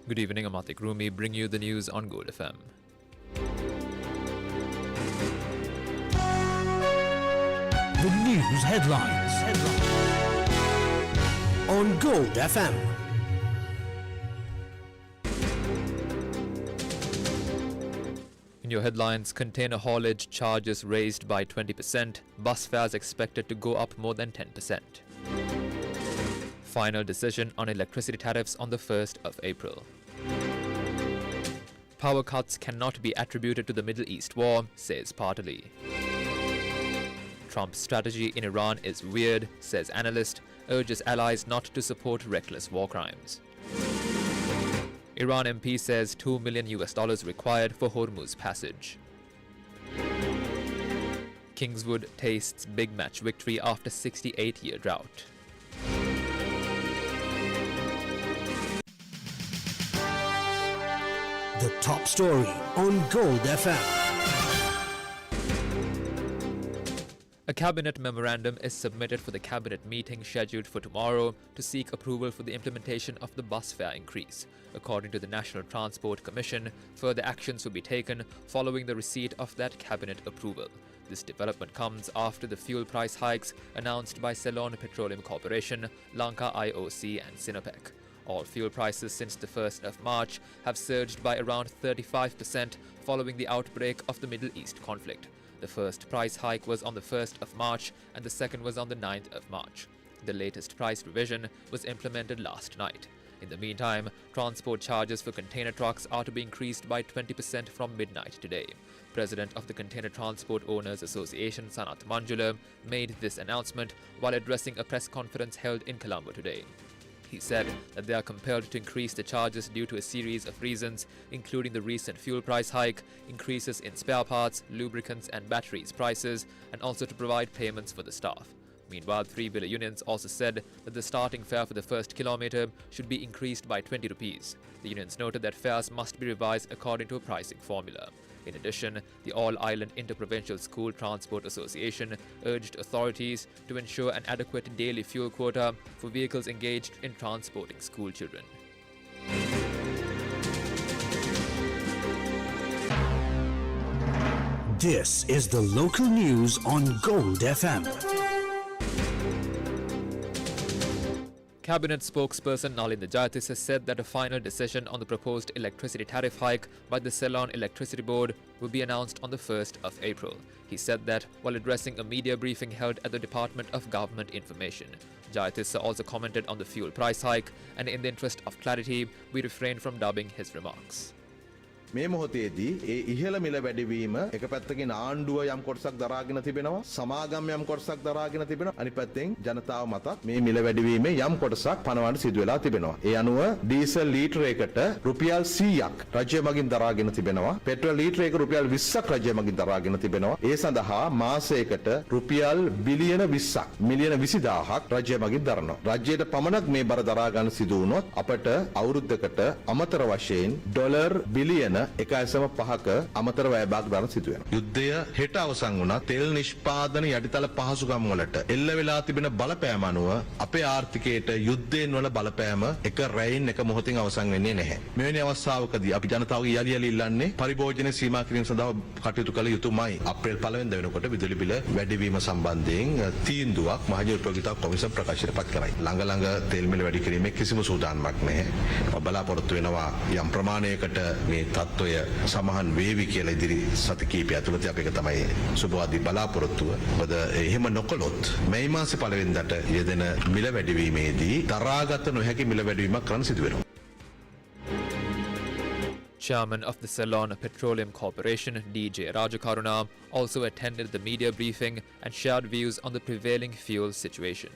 Good evening, I'm Atik Rumi, bring you the news on Gold FM. The news headlines on Gold FM. In your headlines, container haulage charges raised by 20%, bus fares expected to go up more than 10%. Final decision on electricity tariffs on the 1st of April. Power cuts cannot be attributed to the Middle East war, says Partali. Trump's strategy in Iran is weird, says analyst, urges allies not to support reckless war crimes. Iran MP says $2 million required for Hormuz passage. Kingswood tastes big match victory after 68-year drought. The top story on Gold FM. A cabinet memorandum is submitted for the cabinet meeting scheduled for tomorrow to seek approval for the implementation of the bus fare increase. According to the National Transport Commission, further actions will be taken following the receipt of that cabinet approval. This development comes after the fuel price hikes announced by Ceylon Petroleum Corporation, Lanka IOC and Sinopec. All fuel prices since the 1st of March have surged by around 35% following the outbreak of the Middle East conflict. The first price hike was on the 1st of March and the second was on the 9th of March. The latest price revision was implemented last night. In the meantime, transport charges for container trucks are to be increased by 20% from midnight today. President of the Container Transport Owners Association, Sanath Manjula, made this announcement while addressing a press conference held in Colombo today. He said that they are compelled to increase the charges due to a series of reasons, including the recent fuel price hike, increases in spare parts, lubricants and batteries prices, and also to provide payments for the staff. Meanwhile, 3 wheeler unions also said that the starting fare for the first kilometre should be increased by 20 rupees. The unions noted that fares must be revised according to a pricing formula. In addition, the All-Island Interprovincial School Transport Association urged authorities to ensure an adequate daily fuel quota for vehicles engaged in transporting school children. This is the local news on Gold FM. Cabinet spokesperson Nalinda Jayatissa said that a final decision on the proposed electricity tariff hike by the Ceylon Electricity Board will be announced on the 1st of April. He said that while addressing a media briefing held at the Department of Government Information. Jayatissa also commented on the fuel price hike, and in the interest of clarity, we refrain from dubbing his remarks. මේ මොහොතේදී ඒ ඉහළ මිල වැඩිවීම එක පැත්තකින් ආණ්ඩුව යම් කොටසක් දරාගෙන තිබෙනවා සමාගම් යම් කොටසක් දරාගෙන තිබෙනවා අනිත් පැත්තෙන් ජනතාව මත මේ මිල වැඩිවීමේ යම් කොටසක් පනවන්න සිදු වෙලා තිබෙනවා ඒ අනුව ඩීසල් ලීටරයකට රුපියල් 100ක් රජය මගින් දරාගෙන තිබෙනවා පෙට්‍රල් ලීටරයක රුපියල් 20ක් රජය මගින් දරාගෙන තිබෙනවා ඒ සඳහා මාසයකට රුපියල් බිලියන 20ක් මිලියන 20000ක් රජය මගින් දරනවා රජයට පමණක් මේ බර දරා ගන්න සිදු වුණොත් අපට අවුරුද්දකට අමතර වශයෙන් ඩොලර් බිලියන 1.5ක අමතර වැයබාක් දරන සිදු වෙනවා. යුද්ධය හෙට අවසන් වුණා. තෙල් නිෂ්පාදන යටිතල පහසුකම් වලට එල්ල වෙලා තිබෙන බලපෑම අනුව අපේ ආර්ථිකයට යුද්ධයෙන් වල බලපෑම එක රැයින් එක මොහොතින් අවසන් වෙන්නේ නැහැ. මෙවැනි අවස්ථාවකදී අපි ජනතාවගේ යලි යලි ඉල්ලන්නේ පරිභෝජන සීමා කිරීම සඳහා කටයුතු කළ යුතුමයි. අප්‍රේල් 1 වෙනිදා වෙනකොට විදුලි බිල වැඩිවීම සම්බන්ධයෙන් තීන්දුවක් මහජන උපයෝගිතා කොමිසම් ප්‍රකාශයට පත් කරයි. ළඟ ළඟ තෙල් මිල වැඩි කිරීමේ කිසිම සූදානමක් නැහැ. බලාපොරොත්තු වෙනවා යම් ප්‍රමාණයකට මේ තත්ත්වය සමහන් වේවි කියලා ඉදිරි සති කිහිපය ඇතුළත අපි එක තමයි සුබවාදී බලාපොරොත්තුව. මොකද එහෙම නොකළොත් මේ මාසේ 1 වෙනිදාට යෙදෙන මිල වැඩිවීමේදී දරාගත නොහැකි මිල වැඩිවීමක් කරන්න සිදු වෙනවා. Chairman of the Ceylon Petroleum Corporation, DJ Rajakaruna, also attended the media briefing and shared views on the prevailing fuel situation.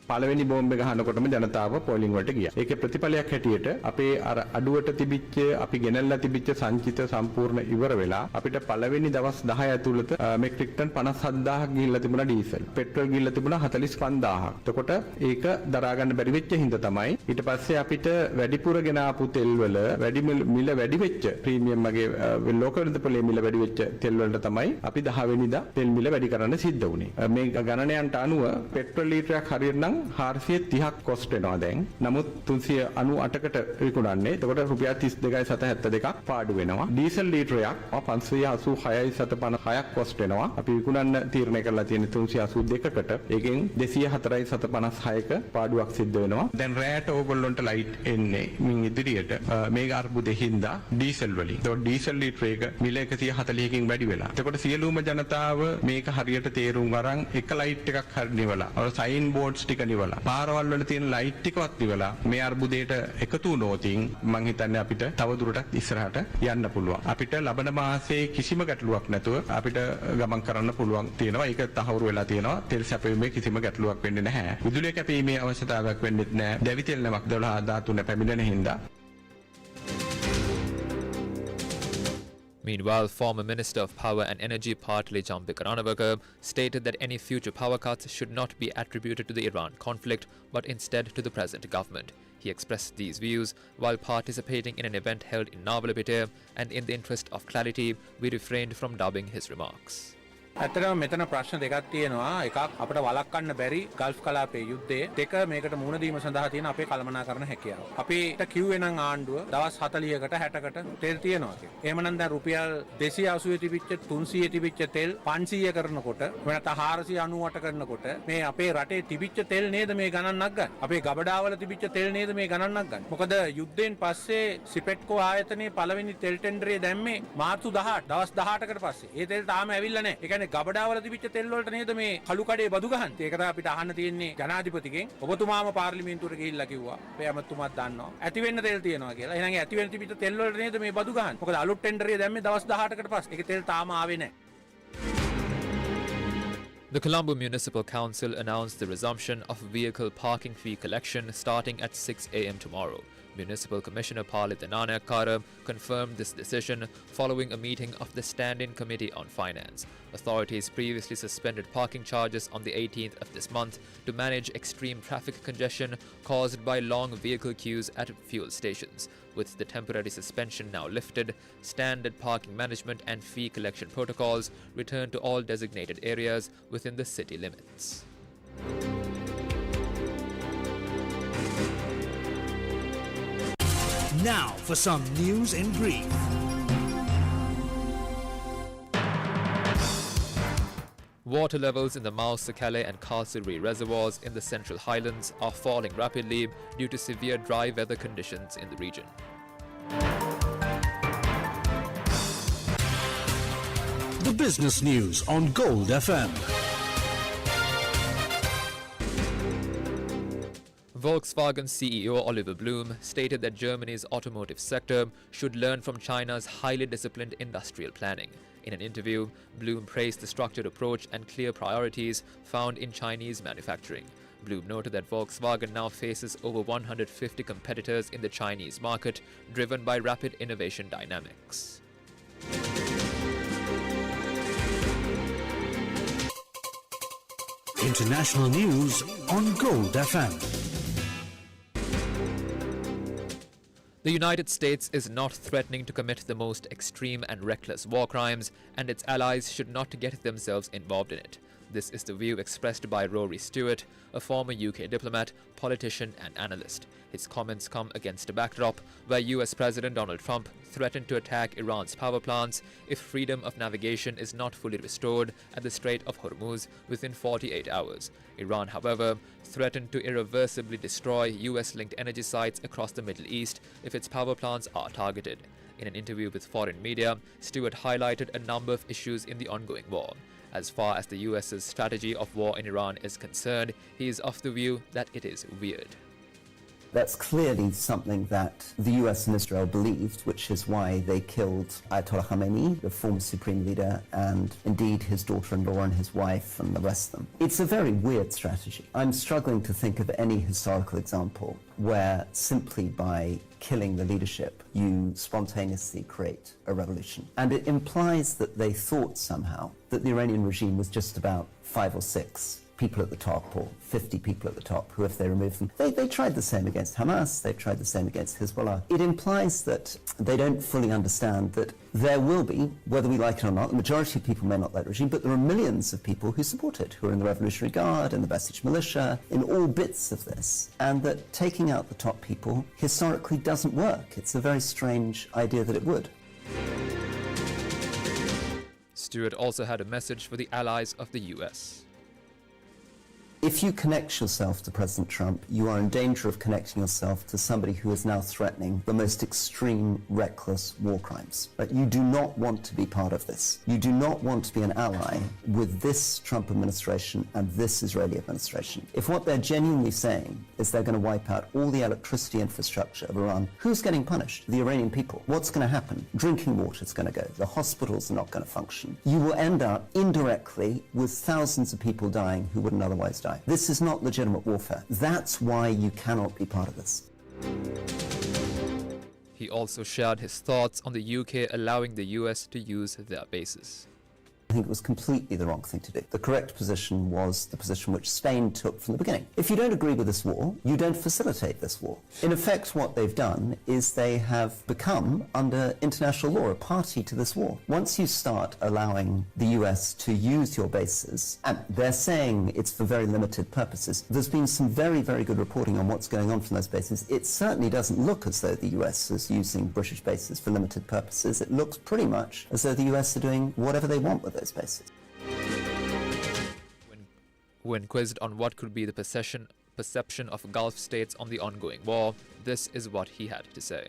පළවෙනි බෝම්බ එක ගහනකොටම ජනතාව පෝලිං වලට ගියා. ඒකේ ප්‍රතිඵලයක් හැටියට අපේ අර අඩුවට තිබිච්ච අපි ගෙනල්ලා තිබිච්ච සංචිත සම්පූර්ණ ඉවර වෙලා අපිට පළවෙනි දවස් 10 ඇතුළත මෙට්‍රික් ටන් 57000ක් ගිහිල්ලා තිබුණා ඩීසල්. පෙට්‍රල් ගිහිල්ලා තිබුණා 45000ක්. එතකොට ඒක දරා ගන්න බැරි වෙච්ච හින්දා තමයි ඊට පස්සේ අපිට වැඩිපුර ගෙන ආපු තෙල් වල වැඩි මිල වැඩි වෙච්ච ප්‍රීමියම් වගේ ලෝක වෙළඳපොලේ මිල වැඩි වෙච්ච තෙල් වලට තමයි අපි 10 වෙනිදා තෙල් මිල වැඩි කරන්න සිද්ධ වුණේ. මේ ගණනයන්ට අනුව පෙට්‍රල් ලීටරයක් හරියට නම් නම් 430ක් කොස්ට් වෙනවා දැන්. නමුත් 398කට විකුණන්නේ. එතකොට රුපියල් 32.72ක් පාඩු වෙනවා. ඩීසල් ලීටරයක් 586.56ක් කොස්ට් වෙනවා. අපි විකුණන්න තීරණය කරලා තියෙන 382කට. ඒකෙන් 204.56ක පාඩුවක් සිද්ධ වෙනවා. දැන් රැයට ඕගොල්ලන්ට ලයිට් එන්නේ මින් ඉදිරියට මේක අර්බුදේ හින්දා ඩීසල් වලින්. ඒතකොට ඩීසල් ලීටර එක මිල 140කින් වැඩි වෙලා. එතකොට සියලුම ජනතාව මේක හරියට තේරුම් අරන් එක ලයිට් එකක් හරි නිවලා. අර සයින් බෝඩ්ස් ටික නිවලා. පාරවල් වල තියෙන ලයිට් ටිකවත් නිවලා මේ අර්බුදයට එකතු වුණොතින් මං හිතන්නේ අපිට තව දුරටත් ඉස්සරහට යන්න පුළුවන්. අපිට ලබන මාසයේ කිසිම ගැටලුවක් නැතුව අපිට ගමන් කරන්න පුළුවන් තියෙනවා. ඒක තහවුරු වෙලා තියෙනවා. තෙල් සැපයීමේ කිසිම ගැටලුවක් වෙන්නේ නැහැ. විදුලිය කැපීමේ අවශ්‍යතාවයක් වෙන්නේ නැහැ. දැවි තෙල් නමක් 12 පැමිණෙන හින්දා. Meanwhile, former Minister of Power and Energy Partli Jampik Ranawaka stated that any future power cuts should not be attributed to the Iran conflict, but instead to the present government. He expressed these views while participating in an event held in Nawalpita, and in the interest of clarity, we refrained from dubbing his remarks. ඇත්තටම මෙතන ප්‍රශ්න දෙකක් තියෙනවා. එකක් අපිට වළක්වන්න බැරි gulf කලාපයේ යුද්ධය. දෙක මේකට මුහුණ දීම සඳහා තියෙන අපේ කළමනාකරන හැකියාව. අපිට කිව්වේ නම් ආණ්ඩුව දවස් 40කට 60කට තෙල් තියනවා කියලා. එහෙමනම් දැන් රුපියල් 280 තිබිච්ච 300 තිබිච්ච තෙල් 500 කරනකොට වෙනත 498 කරනකොට මේ අපේ රටේ තිබිච්ච තෙල් නේද මේ ගණන්නක් ගන්න. අපේ ගබඩාවල තිබිච්ච තෙල් නේද මේ ගණන්නක් ගන්න. මොකද යුද්ධයෙන් පස්සේ සිපෙට්කෝ ආයතනයේ පළවෙනි තෙල් ටෙන්ඩරේ දැම්මේ මාර්තු 18 දවස් 18කට පස්සේ. ඒ තෙල් තාම ඇවිල්ලා නැහැ. ඒ කියන්නේ ගබඩාවල තිබිච්ච තෙල් වලට නේද මේ කළු කඩේ බදු ගහන්නේ. ඒක තමයි අපිට අහන්න තියෙන්නේ ජනාධිපතිගෙන්. ඔබතුමාම පාර්ලිමේන්තුවට ගිහිල්ලා කිව්වා. අපේ ඇමතුමාත් දන්නවා. ඇති වෙන්න තෙල් තියනවා කියලා. එහෙනම් ඇති වෙන්න තිබිච්ච තෙල් වලට නේද මේ බදු ගහන්නේ. මොකද අලුත් ටෙන්ඩරේ දැම්මේ දවස් 18කට පස්සේ. ඒක තෙල් තාම ආවේ නැහැ. The Colombo Municipal Council announced the resumption of vehicle parking fee collection starting at 6 a.m. tomorrow. Municipal Commissioner Palit Ananayakkara confirmed this decision following a meeting of the Stand-in Committee on Finance. Authorities previously suspended parking charges on the 18th of this month to manage extreme traffic congestion caused by long vehicle queues at fuel stations. With the temporary suspension now lifted, standard parking management and fee collection protocols return to all designated areas within the city limits. Now for some news in brief. Water levels in the Mao Sakale and Kalsuri reservoirs in the Central Highlands are falling rapidly due to severe dry weather conditions in the region. The business news on Gold FM. Volkswagen CEO Oliver Blume stated that Germany's automotive sector should learn from China's highly disciplined industrial planning. In an interview, Blume praised the structured approach and clear priorities found in Chinese manufacturing. Blume noted that Volkswagen now faces over 150 competitors in the Chinese market, driven by rapid innovation dynamics. International news on Gold FM. The United States is not threatening to commit the most extreme and reckless war crimes, and its allies should not get themselves involved in it. This is the view expressed by Rory Stewart, a former UK diplomat, politician and analyst. His comments come against a backdrop where US President Donald Trump threatened to attack Iran's power plants if freedom of navigation is not fully restored at the Strait of Hormuz within 48 hours. Iran, however, threatened to irreversibly destroy US-linked energy sites across the Middle East if its power plants are targeted. In an interview with foreign media, Stewart highlighted a number of issues in the ongoing war. As far as the US's strategy of war in Iran is concerned, he is of the view that it is weird. That's clearly something that the US and Israel believed, which is why they killed Ayatollah Khamenei, the former supreme leader, and indeed his daughter-in-law and his wife and the rest of them. It's a very weird strategy. I'm struggling to think of any historical example where simply by killing the leadership, you spontaneously create a revolution. And it implies that they thought somehow that the Iranian regime was just about 5 or 6 people at the top or 50 people at the top who, if they remove them, they tried the same against Hamas, they've tried the same against Hezbollah. It implies that they don't fully understand that there will be, whether we like it or not, the majority of people may not like the regime, but there are millions of people who support it, who are in the Revolutionary Guard, in the Basij militia, in all bits of this, and that taking out the top people historically doesn't work. It's a very strange idea that it would. Stewart also had a message for the allies of the US. If you connect yourself to President Trump, you are in danger of connecting yourself to somebody who is now threatening the most extreme, reckless war crimes. But you do not want to be part of this. You do not want to be an ally with this Trump administration and this Israeli administration. If what they're genuinely saying is they're going to wipe out all the electricity infrastructure of Iran, who's getting punished? The Iranian people. What's going to happen? Drinking water is going to go. The hospitals are not going to function. You will end up indirectly with thousands of people dying who wouldn't otherwise die. This is not legitimate warfare. That's why you cannot be part of this. He also shared his thoughts on the UK allowing the US to use their bases. I think it was completely the wrong thing to do. The correct position was the position which Spain took from the beginning. If you don't agree with this war, you don't facilitate this war. In effect, what they've done is they have become, under international law, a party to this war. Once you start allowing the US to use your bases, and they're saying it's for very limited purposes, there's been some very, very good reporting on what's going on from those bases. It certainly doesn't look as though the US is using British bases for limited purposes. It looks pretty much as though the US are doing whatever they want with those bases. When quizzed on what could be the perception of Gulf states on the ongoing war, this is what he had to say.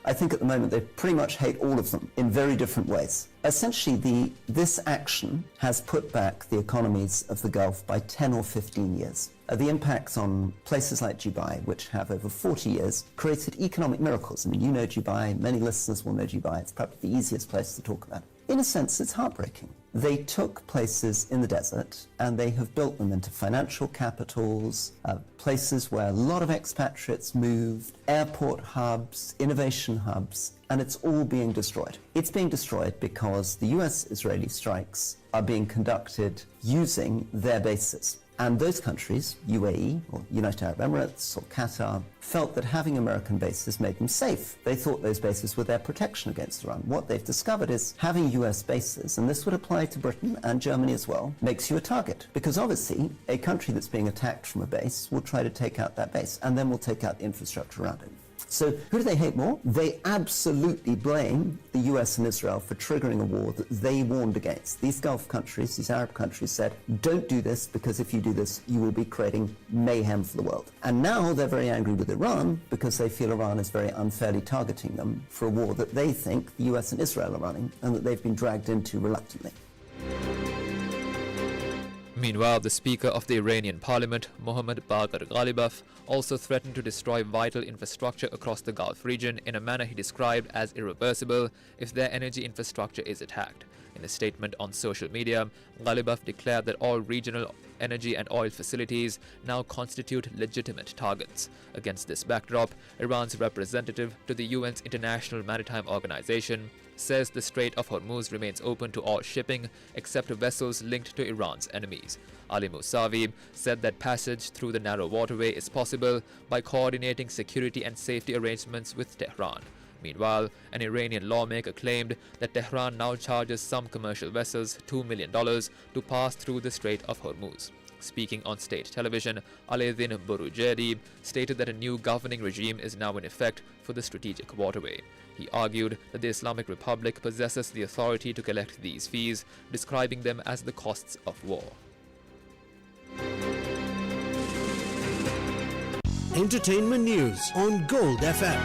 I think at the moment they pretty much hate all of them in very different ways. Essentially, this action has put back the economies of the Gulf by 10 or 15 years. The impacts on places like Dubai, which have over 40 years, created economic miracles. I mean, you know Dubai, many listeners will know Dubai. It's probably the easiest place to talk about. In a sense, it's heartbreaking. They took places in the desert and they have built them into financial capitals, places where a lot of expatriates moved, airport hubs, innovation hubs, and it's all being destroyed. It's being destroyed because the US-Israeli strikes are being conducted using their bases. And those countries, UAE or United Arab Emirates or Qatar, felt that having American bases made them safe. They thought those bases were their protection against Iran. What they've discovered is having US bases, and this would apply to Britain and Germany as well, makes you a target. Because obviously, a country that's being attacked from a base will try to take out that base, and then will take out the infrastructure around it. So who do they hate more? They absolutely blame the US and Israel for triggering a war that they warned against. These Gulf countries, these Arab countries said, don't do this because if you do this, you will be creating mayhem for the world. And now they're very angry with Iran because they feel Iran is very unfairly targeting them for a war that they think the US and Israel are running and that they've been dragged into reluctantly. Meanwhile, the Speaker of the Iranian Parliament, Mohammad Bagher Ghalibaf, also threatened to destroy vital infrastructure across the Gulf region in a manner he described as irreversible if their energy infrastructure is attacked. In a statement on social media, Ghalibaf declared that all regional energy and oil facilities now constitute legitimate targets. Against this backdrop, Iran's representative to the UN's International Maritime Organization says the Strait of Hormuz remains open to all shipping except vessels linked to Iran's enemies. Ali Mousavi said that passage through the narrow waterway is possible by coordinating security and safety arrangements with Tehran. Meanwhile, an Iranian lawmaker claimed that Tehran now charges some commercial vessels $2 million to pass through the Strait of Hormuz. Speaking on state television, Alaeddin Boroujerdi stated that a new governing regime is now in effect for the strategic waterway. He argued that the Islamic Republic possesses the authority to collect these fees, describing them as the costs of war. Entertainment news on Gold FM.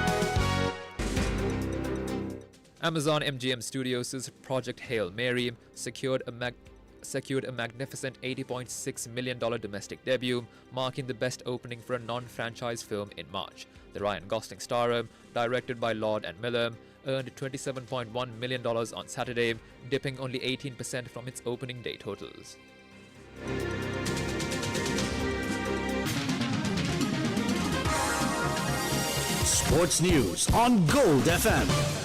Amazon MGM Studios' Project Hail Mary secured a magnificent $80.6 million domestic debut, marking the best opening for a non-franchise film in March. The Ryan Gosling starrer, directed by Lord and Miller, earned $27.1 million on Saturday, dipping only 18% from its opening day totals. Sports news on Gold FM.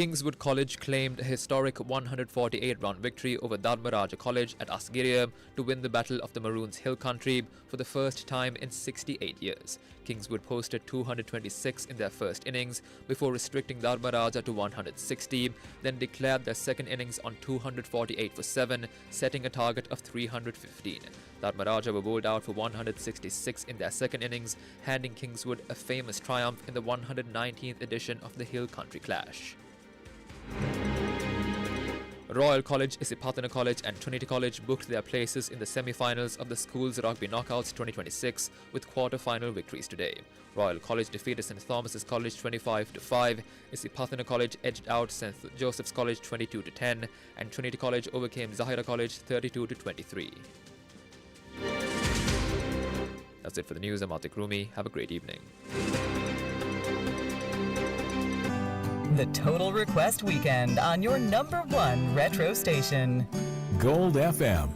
Kingswood College claimed a historic 148-run victory over Dharmaraja College at Asgiriya to win the Battle of the Maroons Hill Country for the first time in 68 years. Kingswood posted 226 in their first innings before restricting Dharmaraja to 160, then declared their second innings on 248 for 7, setting a target of 315. Dharmaraja were bowled out for 166 in their second innings, handing Kingswood a famous triumph in the 119th edition of the Hill Country Clash. Royal College, Isipathana College and Trinity College booked their places in the semi-finals of the Schools Rugby Knockouts 2026 with quarter-final victories today. Royal College defeated St Thomas's College 25-5, Isipathana College edged out St Joseph's College 22-10 and Trinity College overcame Zahira College 32-23. That's it for the news. I'm Atik Rumi. Have a great evening. The Total Request Weekend on your #1 retro station. Gold FM